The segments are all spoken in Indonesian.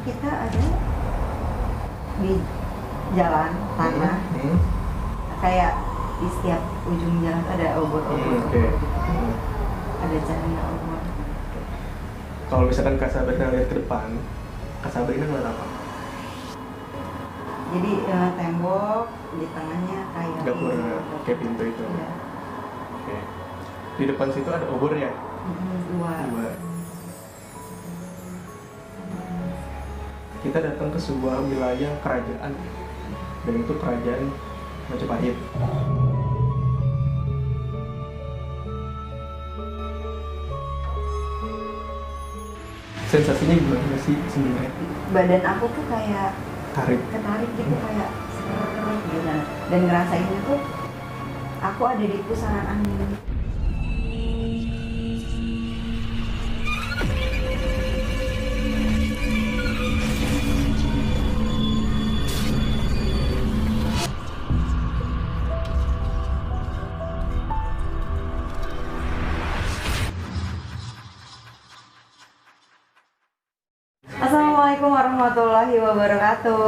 kita ada di jalan tanah, kayak di setiap ujung jalan ada obor-obor, ada cahaya obor. Kalau misalkan Kak Sabrina lihat ke depan, Kak Sabrina ngeliat apa? Jadi tembok di tengahnya kayak dapur, kayak pintu itu. Ya. Oke. Di depan situ ada obor ya? Dua. Kita datang ke sebuah wilayah kerajaan, dan itu kerajaan Majapahit. Sensasinya gimana sih sebenarnya? Badan aku tuh kayak Ketarik gitu, kayak seret gitu. Dan ngerasainnya tuh aku ada di pusaran angin. Assalamualaikum warahmatullahi wabarakatuh.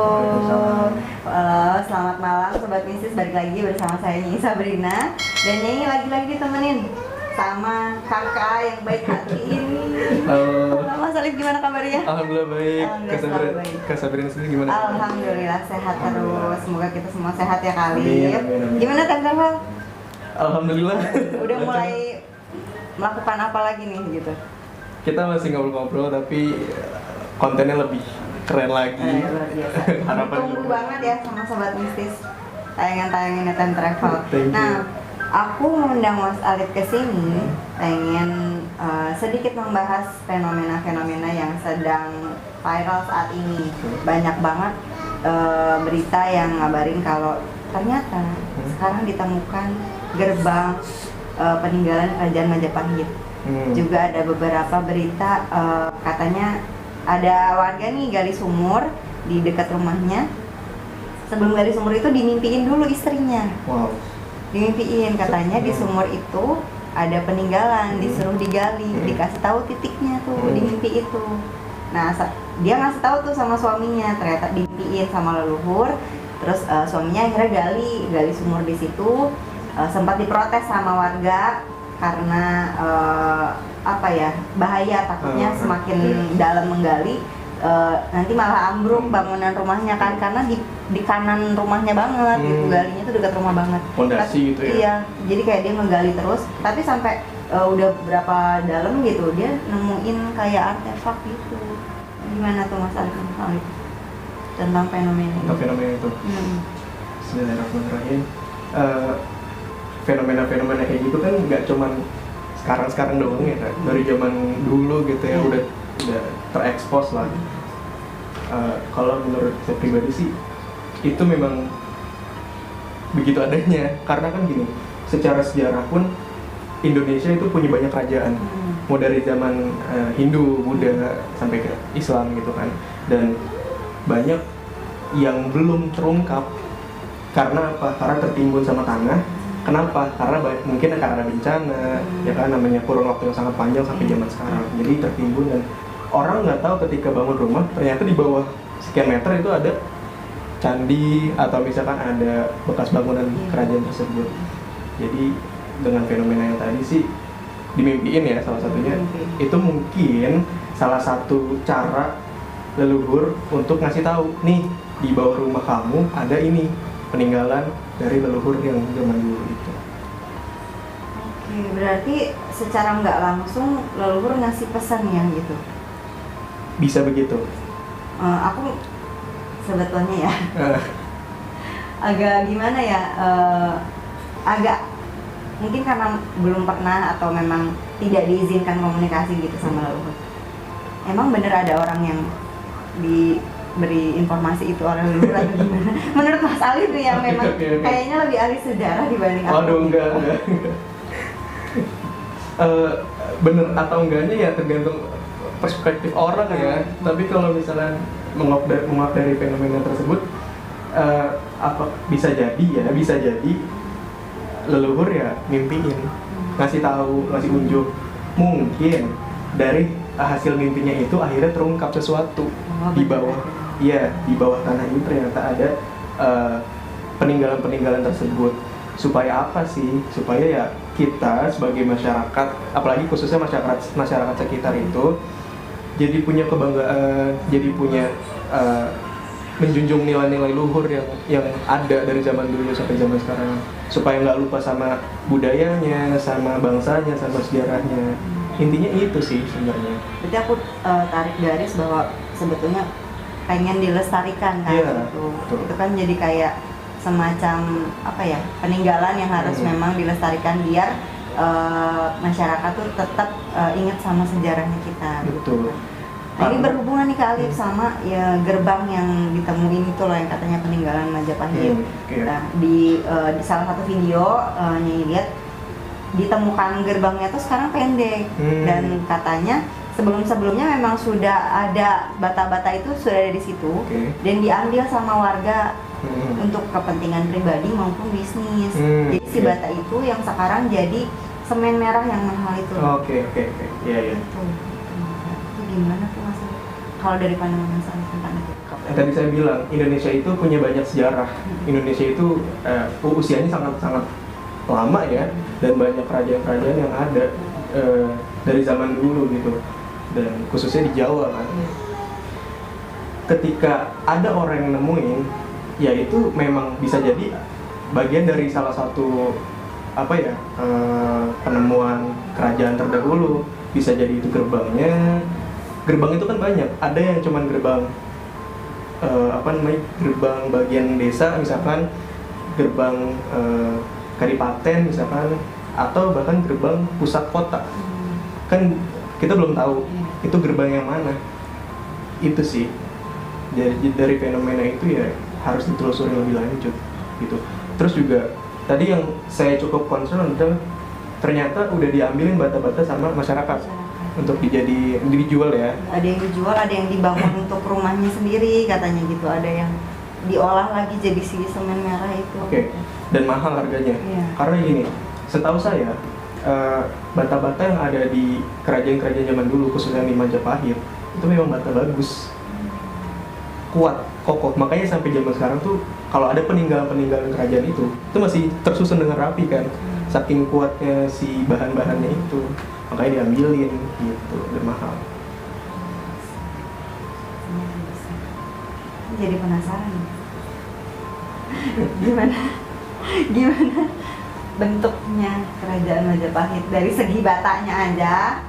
Halo, selamat malam Sobat Mistis, balik lagi bersama saya Nyi Sabrina. Dan Nyi lagi-lagi ditemenin sama kakak yang baik hati ini. Halo. Mas Alif, gimana kabarnya? Alhamdulillah baik. Alhamdulillah baik. Kak Sabrina sendiri gimana? Alhamdulillah sehat terus. Semoga kita semua sehat ya kali. Amin. Gimana Tante Val? Alhamdulillah. Udah mulai melakukan apa lagi nih gitu? Kita masih ngobrol-ngobrol tapi kontennya lebih keren lagi. Luar biasa. Harapan Tunggu juga. banget ya sama Sobat Mistis tayangan-tayangannya Time Travel. Thank you. Nah, aku mengundang Mas Alif ke sini pengen sedikit membahas fenomena-fenomena yang sedang viral saat ini. Banyak banget berita yang ngabarin kalau ternyata sekarang ditemukan gerbang peninggalan Kerajaan Majapahit. Juga ada beberapa berita katanya ada warga nih gali sumur di dekat rumahnya. Sebelum gali sumur itu dimimpiin dulu istrinya. Wow. Dimimpiin katanya di sumur itu ada peninggalan, disuruh digali, dikasih tahu titiknya tuh di mimpi itu. Nah, dia ngasih tahu tuh sama suaminya, ternyata dimimpiin sama leluhur. Terus suaminya akhirnya gali sumur di situ. Sempat diprotes sama warga karena bahaya, takutnya semakin dalam menggali nanti malah ambruk bangunan rumahnya kan, karena di kanan rumahnya banget gitu, galinya tuh dekat rumah banget. Fondasi gitu ya? Iya, jadi kayak dia ngegali terus, tapi sampai udah berapa dalam gitu dia nemuin kayak artefak gitu. Gimana tuh Mas Alif tentang fenomena ini? Tentang fenomena itu. Bismillahirrahmanirrahim. Fenomena-fenomena kayak gitu kan nggak cuman sekarang doang ya kan, dari zaman dulu gitu ya udah terekspos lah. Kalau menurut saya pribadi sih itu memang begitu adanya, karena kan gini, secara sejarah pun Indonesia itu punya banyak kerajaan, mau dari zaman Hindu, Buddha sampai ke Islam gitu kan, dan banyak yang belum terungkap. Karena apa? Karena tertimbun sama tanah. Kenapa? Karena mungkin karena bencana, ya kan, namanya kurun waktu yang sangat panjang sampai zaman sekarang. Jadi tertimbun dan orang nggak tahu ketika bangun rumah ternyata di bawah sekian meter itu ada candi atau misalkan ada bekas bangunan kerajaan tersebut. Jadi dengan fenomena yang tadi sih dimimpiin ya salah satunya, itu mungkin salah satu cara leluhur untuk ngasih tahu nih di bawah rumah kamu ada ini peninggalan dari leluhur yang zaman dulu itu. Oke, berarti secara nggak langsung leluhur ngasih pesan ya gitu? Bisa begitu. Aku sebetulnya ya agak gimana ya, agak mungkin karena belum pernah atau memang tidak diizinkan komunikasi gitu sama leluhur. Emang bener ada orang yang diberi informasi itu oleh leluhur atau gimana? Menurut Mas Alif tuh yang memang kayaknya lebih ahli sejarah dibanding aku. Waduh, enggak. Bener atau enggaknya ya tergantung perspektif orang ya. Tapi kalau misalnya menguap dari fenomena tersebut, bisa jadi leluhur ya mimpiin, ngasih tahu, ngasih unjuk mungkin dari hasil mimpinya itu akhirnya terungkap sesuatu di bawah, iya, di bawah tanah itu ternyata ada peninggalan-peninggalan tersebut. Supaya apa sih? Supaya ya kita sebagai masyarakat, apalagi khususnya masyarakat sekitar itu jadi punya kebanggaan, jadi punya menjunjung nilai-nilai luhur yang ada dari zaman dulu sampai zaman sekarang, supaya nggak lupa sama budayanya, sama bangsanya, sama sejarahnya. Intinya itu sih sebenarnya. Berarti aku tarik garis bahwa sebetulnya pengen dilestarikan kan, Iya, gitu. betul. Itu kan jadi kayak semacam apa ya, peninggalan yang harus memang dilestarikan biar masyarakat tuh tetap ingat sama sejarahnya kita. Betul. Nah, ini berhubungan nih Kak Alif sama ya gerbang yang ditemuin itu loh yang katanya peninggalan Majapahit. Okay. Nah, di salah satu video Nyai lihat ditemukan gerbangnya tuh sekarang pendek dan katanya sebelumnya memang sudah ada bata-bata itu sudah ada di situ dan diambil sama warga untuk kepentingan pribadi maupun bisnis. Jadi si bata itu yang sekarang jadi semen merah yang mahal itu. Oke. Iya. Itu gimana tuh Mas? Kalau dari pandangan Mas Alif tentang itu? Tadi saya bilang Indonesia itu punya banyak sejarah. Indonesia itu usianya sangat lama ya, dan banyak kerajaan-kerajaan yang ada dari zaman dulu gitu, dan khususnya di Jawa kan. Ketika ada orang yang nemuin, ya itu memang bisa jadi bagian dari salah satu penemuan kerajaan terdahulu. Bisa jadi itu gerbangnya. Gerbang itu kan banyak. Ada yang cuman gerbang gerbang bagian desa misalkan, gerbang kadipaten misalkan, atau bahkan gerbang pusat kota. Kan kita belum tahu itu gerbang yang mana. Itu sih. Dari fenomena itu ya harus ditelusuri lebih lanjut gitu. Terus juga tadi yang saya cukup concern adalah ternyata udah diambilin bata-bata sama masyarakat untuk dijual ya. Ada yang dijual, ada yang dibangun untuk rumahnya sendiri katanya gitu, ada yang diolah lagi jadi si semen merah itu. Oke. Dan mahal harganya. Karena gini, setahu saya bata-bata yang ada di kerajaan-kerajaan zaman dulu khususnya di Majapahit itu memang bata bagus, kuat, kokoh. Makanya sampai zaman sekarang tuh kalau ada peninggalan-peninggalan kerajaan itu masih tersusun dengan rapi kan, saking kuatnya si bahan-bahannya itu, makanya diambilin gitu, dan mahal. Jadi penasaran gimana bentuknya kerajaan Majapahit dari segi batanya aja,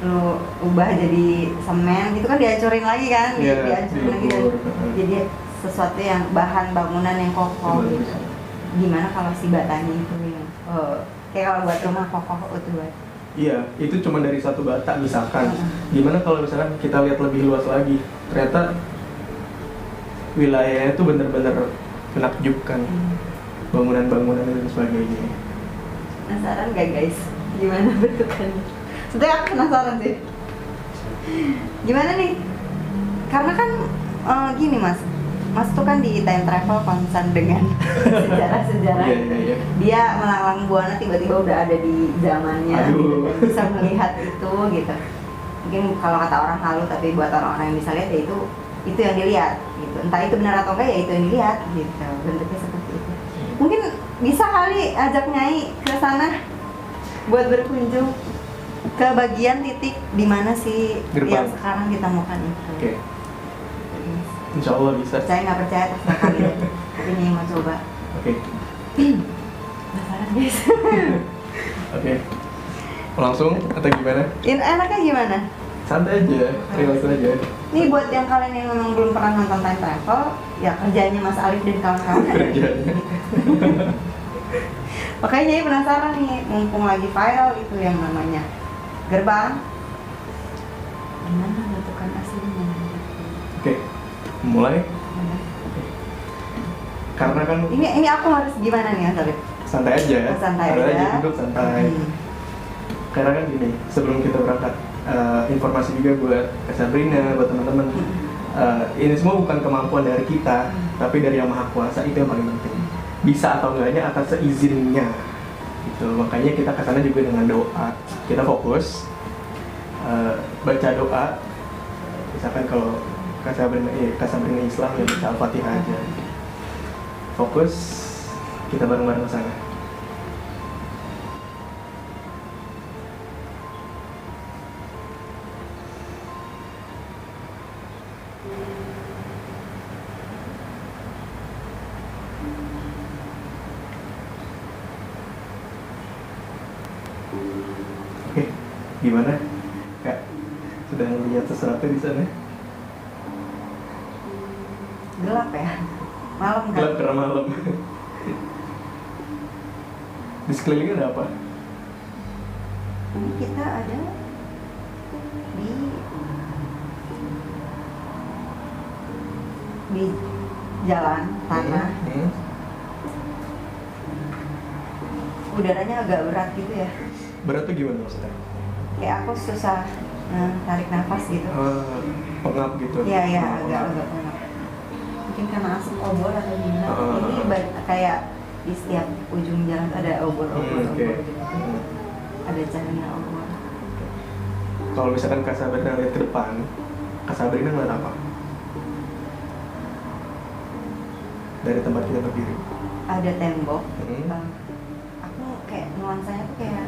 lu ubah jadi semen gitu kan, dihancurin lagi kan, dihancurin lagi dan jadi sesuatu yang bahan bangunan yang kokoh gitu. Gimana kalau si batanya itu yang kayak kalau buat rumah kokoh utuh banget. Iya, itu cuma dari satu bata misalkan. Gimana kalau misalkan kita lihat lebih luas lagi, ternyata wilayahnya itu benar-benar menakjubkan, bangunan-bangunan dan sebagainya. Penasaran gak guys? Gimana bentukannya? Sebenarnya aku penasaran sih. Gimana nih? Karena kan gini Mas tuh kan di time travel concern dengan sejarah-sejarah. Iya. Dia melanglang buana tiba-tiba udah ada di zamannya gitu, dan bisa melihat itu gitu. Mungkin kalau kata orang halu, tapi buat orang-orang yang bisa lihat ya itu yang dilihat gitu. Entah itu benar atau enggak ya itu yang dilihat gitu. Bentuknya seperti itu. Mungkin bisa kali ajak Nyai ke sana buat berkunjung ke bagian titik di mana sih yang sekarang ditemukan itu. Oke. Insya Allah bisa. Saya nggak percaya terserah kalian, tapi Nyai mau coba. Oke. Penasaran guys. Oke. Langsung atau gimana? Enaknya gimana? Santai aja, relax aja. Nih buat yang kalian yang memang belum pernah nonton time travel, ya kerjanya Mas Alif dan kawan-kawan ada di sini. Makanya Nyai penasaran nih, mumpung lagi viral itu yang namanya gerbang. Gimana bentukan aslinya? Oke, mulai. Karena kan ini aku harus gimana nih Mas Alif? Santai aja. Santai aja. Duduk santai. Karena kan gini, sebelum kita berangkat, informasi juga buat Sabrina, buat teman-teman. Ini semua bukan kemampuan dari kita, tapi dari Yang Maha Kuasa, itu yang paling penting. Bisa atau enggaknya atas seizinnya. Gitu. Makanya kita kesana juga dengan doa. Kita fokus. baca doa. Misalkan kalau Kasabrina Islam ya baca Al-Fatihah aja. Fokus, kita bareng-bareng ke sana. Oke, gimana? Kak, sudah melihat sesuatu di sana? Gelap ya, malam kan? Gelap karena malam. Di sekelilingnya ada apa? Ini kita ada di jalan tanah. Udaranya agak berat gitu ya. Berat tuh gimana maksudnya? Kayak aku susah tarik nafas gitu. Pengap gitu? Iya, agak pengap. Mungkin karena asap obor atau gimana. Ini kayak di setiap ujung jalan tuh ada obor-obor Okay. gitu. Ada cahaya obor. Kalau misalkan Kak Sabrina lihat ke depan, Kak Sabrina ngeliat apa? Dari tempat kita berdiri. Ada tembok. Hmm. Aku kayak nuansanya tuh kayak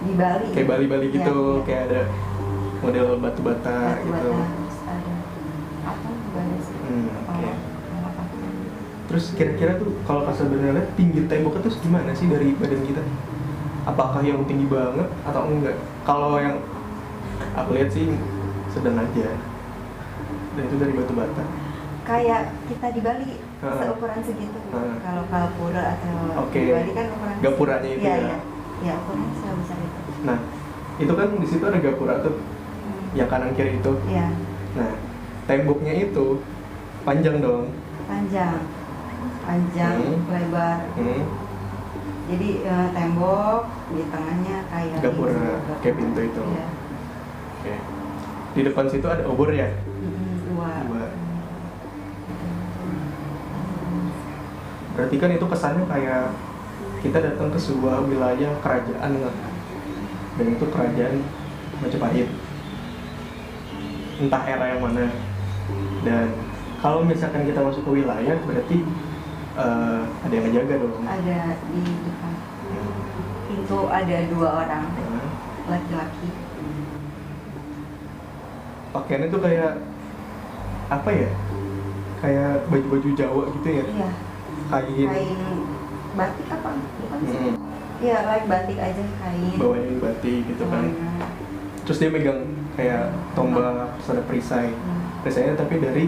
di Bali. Kayak Bali-Bali gitu, Iya. kayak ada model batu-bata gitu. Terus ada apa juga ada sih. Oke. Apa. Terus kira-kira tuh kalau Kak Sabrina lihat tinggi tembok itu gimana sih dari badan kita? Apakah yang tinggi banget atau enggak? Kalau yang aku lihat sih sedang aja. Dan itu dari batu bata. Kayak kita di Bali Ah. seukuran segitu. Ah. Kalau Kalpura atau Oke. di Bali kan ukuran Gapuranya itu iya, ya? Iya, iya ukurannya sebesar itu. Nah, itu kan di situ ada gapura tuh, yang kanan kiri itu. Iya, Nah, temboknya itu panjang dong. panjang, lebar. Jadi tembok di tengahnya kayak Gapura, kayak pintu itu. Iya. Oke. Di depan situ ada obor ya? Dua. Berarti kan itu kesannya kayak kita datang ke sebuah wilayah kerajaan nggak? Dan itu kerajaan Majapahit. Entah era yang mana. Dan kalau misalkan kita masuk ke wilayah, berarti ada yang ngejaga dong. Ada di depan pintu ada 2 orang Nah, laki-laki. pakaiannya tuh kayak apa ya? Kayak baju-baju Jawa gitu ya? Iya. Kain batik apa? Bukan sih? Iya, kayak batik aja kain. Bawahnya batik gitu kan. Bawahnya. Terus dia megang kayak tombak, terus ada perisai. Perisainya tapi dari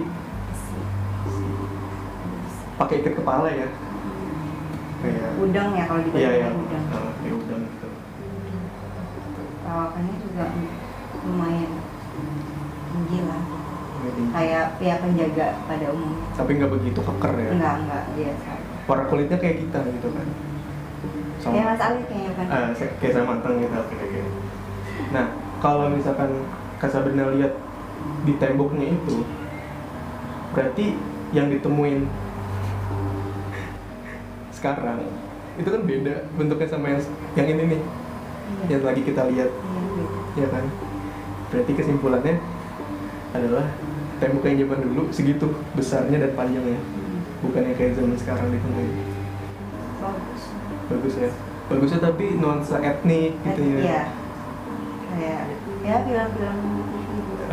pakai ikat kepala ya. Kayak Udang ya kalau di Bali iya, iya. kan udang. Kayak udang gitu. Perawakannya juga lumayan tinggi lah. Jadi, Kayak ya penjaga pada umumnya. tapi nggak begitu keker ya. Enggak biasa. Warna kulitnya kayak kita gitu kan. Kayak Mas Ali kayaknya kan. Kayak sama matang gitu. Oke. Nah, kalau misalkan Kak Sabrina lihat di temboknya itu, berarti yang ditemuin sekarang itu kan beda bentuknya sama yang ini nih, Iya. yang lagi kita lihat, Iya, gitu. ya kan? Berarti kesimpulannya adalah tembok yang zaman dulu segitu besarnya dan panjangnya, bukannya kayak zaman sekarang ditemuin. Bagus. Bagus ya, bagusnya tapi nuansa etnik gitu ya. Iya. Kayak ya film-film gitu.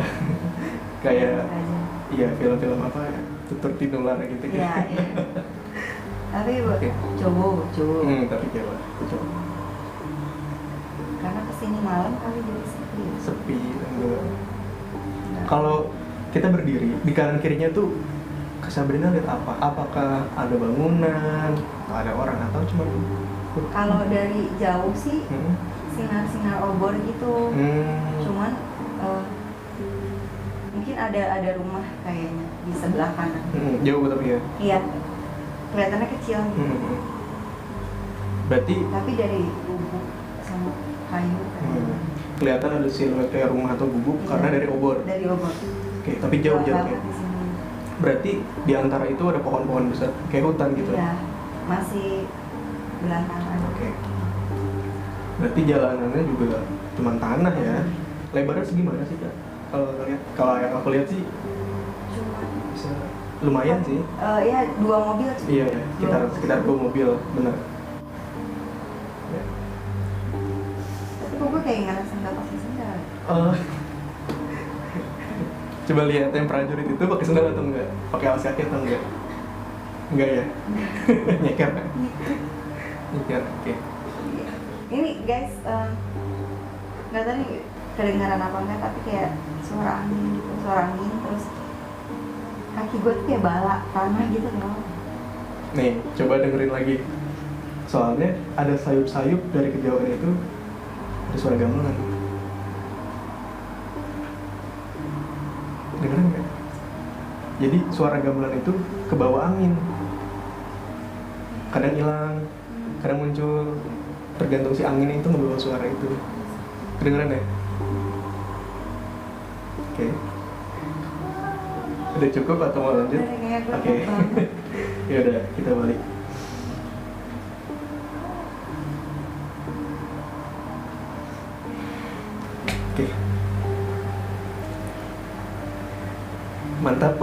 Kayak Aja. iya film-film apa ya, tutur tinular gitu kan. Iya. Tapi Oke. coba. Tapi coba Karena kesini malam kali jadi sepi. sepi enggak. Kalau kita berdiri di kanan kirinya tuh Kak Sabrina lihat apa? Apakah ada bangunan, atau ada orang, atau cuma Kalau dari jauh sih sinar-sinar obor gitu. Cuman mungkin ada rumah kayaknya di sebelah kanan. Jauh tapi ya. Iya. Kelihatannya kecil gitu. Berarti Tapi dari bubuk sama kayu kayaknya. kelihatan ada siluet kayak rumah atau gubuk Iya. karena dari obor. Dari obor. Oke, tapi jauh Banget jaraknya. di sini. Berarti di antara itu ada pohon-pohon besar kayak hutan gitu. Iya. Masih belantaran. Oke. Berarti jalanannya juga cuma tanah ya. lebarnya segimana sih Kak? Kalau yang aku lihat sih Cuma bisa lumayan sih. ya 2 mobil. Iya, sekitar 2 mobil, bener. Ya. Tapi kok gue kayak ngerasa nggak pakai sendal. Coba lihat yang prajurit itu pakai sendal atau enggak? Pakai alas kaki atau enggak? Enggak ya? Nyeker. Nyeker, oke. Ini guys, nggak tahu nih kedengaran apa enggak, tapi kayak suara angin gitu, terus kaki gue tuh kayak balak tanah gitu loh. Nih, coba dengerin lagi. Soalnya ada sayup-sayup dari kejauhan itu, ada suara gamelan. Dengerin nggak? Jadi suara gamelan itu kebawa angin. Kadang hilang, kadang muncul. Tergantung si angin itu ngebawa suara itu. Kedengeran ya? Oke. Udah cukup atau mau lanjut? Udah, kayak gue Oke. banget. Ya udah, kita balik. Oke. Mantap.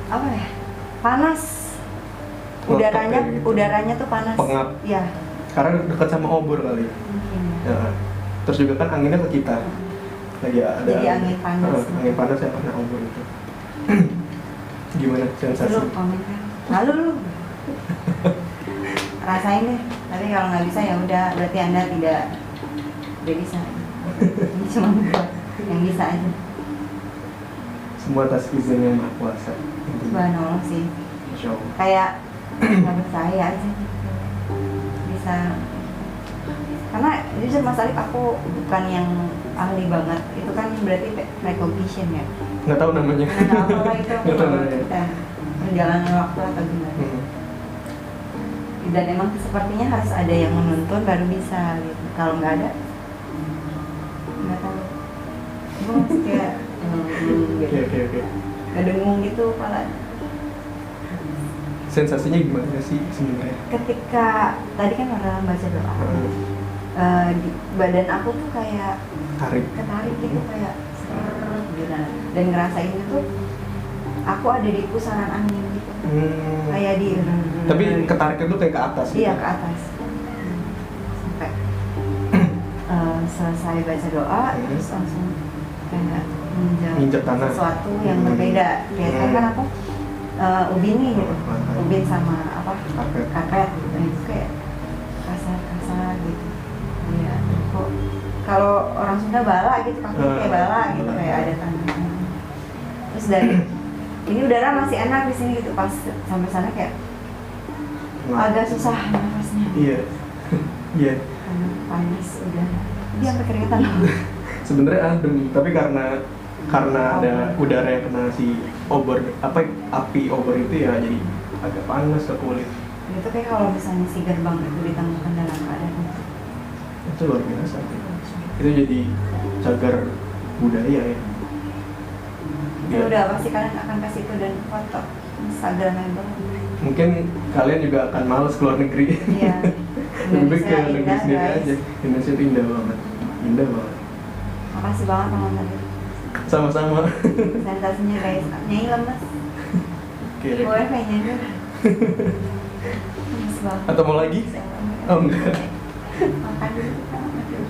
Apa ya? Panas. Udaranya, Mantap ya gitu. udaranya tuh panas. Pengap. Iya. Karena dekat sama obor kali. Mungkin. Ya. Terus juga kan anginnya ke kita. Lagi ada. Jadi angin panas. Angin panas yang kena obor itu. Gimana sensasi? Lu komen kan? Lalu lu rasain deh. Tapi kalau nggak bisa ya udah, berarti Anda tidak bisa. Ini cuma buat yang bisa aja. Semua atas izin yang Maha Kuasa. Subhanallah sih. Masya Allah. Kayak nggak percaya aja gitu. Bisa. Karena jujur Mas Alif, aku bukan yang ahli banget. Itu kan berarti recognition ya. Nggak tahu namanya. Nggak tahu lah itu. Nggak tahu namanya. Kita perjalanan waktu atau gimana. Dan emang sepertinya harus ada yang menuntun baru bisa gitu. Kalau nggak ada, nggak tahu. Gue masih kayak gitu. Oke. Ngedengung gitu kepala. Sensasinya gimana sih sebenarnya? Ketika tadi kan orang baca doa, di badan aku tuh kayak Tarik. ketarik gitu, kayak seret gitu. Dan ngerasain itu aku ada di pusaran angin gitu. Kayak di Tapi ketariknya tuh kayak ke atas gitu? Iya, ke atas. Sampai selesai baca doa, terus langsung kayak Nginjek tanah. sesuatu yang berbeda. Kayak kan aku ubin nih gitu, ubin sama apa? Karpet gitu. Itu kayak kasar gitu. Iya, kok kalau orang Sunda bala gitu, kaki kayak bala gitu, kayak ada tanah. Terus dari ini udara masih enak di sini gitu, pas sampai sana kayak agak susah nafasnya. Iya. Iya. Karena panas udah. Dia sampai keringetan. Sebenarnya adem, tapi karena ada udara yang kena si obor, api obor itu ya, jadi agak panas ke kulit. Itu kayak kalau misalnya si gerbang itu ditemukan dalam keadaan Itu luar biasa. Itu jadi cagar budaya ya. ya udah, pasti kalian akan kasih itu dan foto Instagramable. Mungkin kalian juga akan males keluar negeri. Iya. Lebih baik ke Indonesia negeri indah, sendiri guys. aja. Indonesia itu indah banget. Indah banget. Makasih banget teman-teman. Sama-sama. Sensasinya guys, Nyai lemes. Oke. Boleh kayak nyanyi. Lemes banget. Atau mau lagi? Oh enggak. Makan dulu kita makan dulu.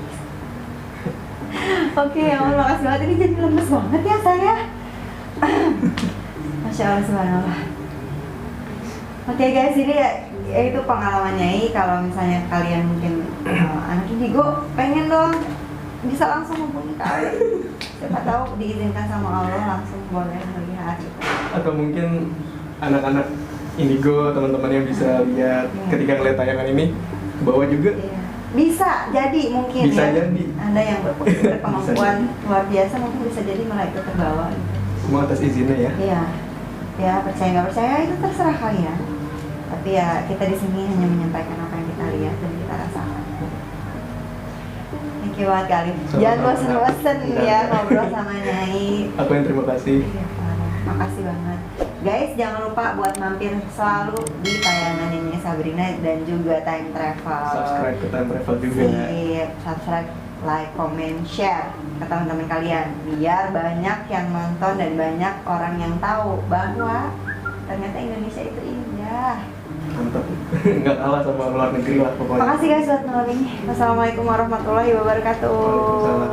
Oke, ya Allah, makasih banget. Ini jadi lemes banget ya saya. Masya Allah, subhanallah. Oke guys, ini ya itu pengalaman Nyai. Kalau misalnya kalian mungkin anak indigo pengen dong, bisa langsung hubungi kalian. Siapa tahu diizinkan sama Allah langsung boleh melihat gitu. Atau mungkin anak-anak indigo, teman-teman yang bisa lihat ketika ngeliat tayangan ini ke bawah juga. Iya. Bisa jadi mungkin Bisa ya. jadi. Anda yang berkemampuan luar biasa mungkin bisa jadi malah ikut terbawa gitu. Semua atas izinnya ya. Iya. Ya, percaya nggak percaya itu terserah kalian. Tapi ya kita di sini hanya menyampaikan apa yang kita lihat dan kita rasakan. Thank you banget kali. Sama-sama. Jangan bosan-bosan Enggak, ya enggak. ngobrol sama Nyai. Aku yang terima kasih. Iya, parah. Makasih banget. Guys, jangan lupa buat mampir selalu di tayangan ini Sabrina dan juga Time Travel. Subscribe ke Time Travel juga. Sip, subscribe, like, comment, share ke teman-teman kalian biar banyak yang nonton dan banyak orang yang tahu bahwa ternyata Indonesia itu indah. Mantap. Nggak kalah sama luar negeri lah pokoknya. Makasih guys buat malam ini. Wassalamualaikum warahmatullahi wabarakatuh. Waalaikumsalam.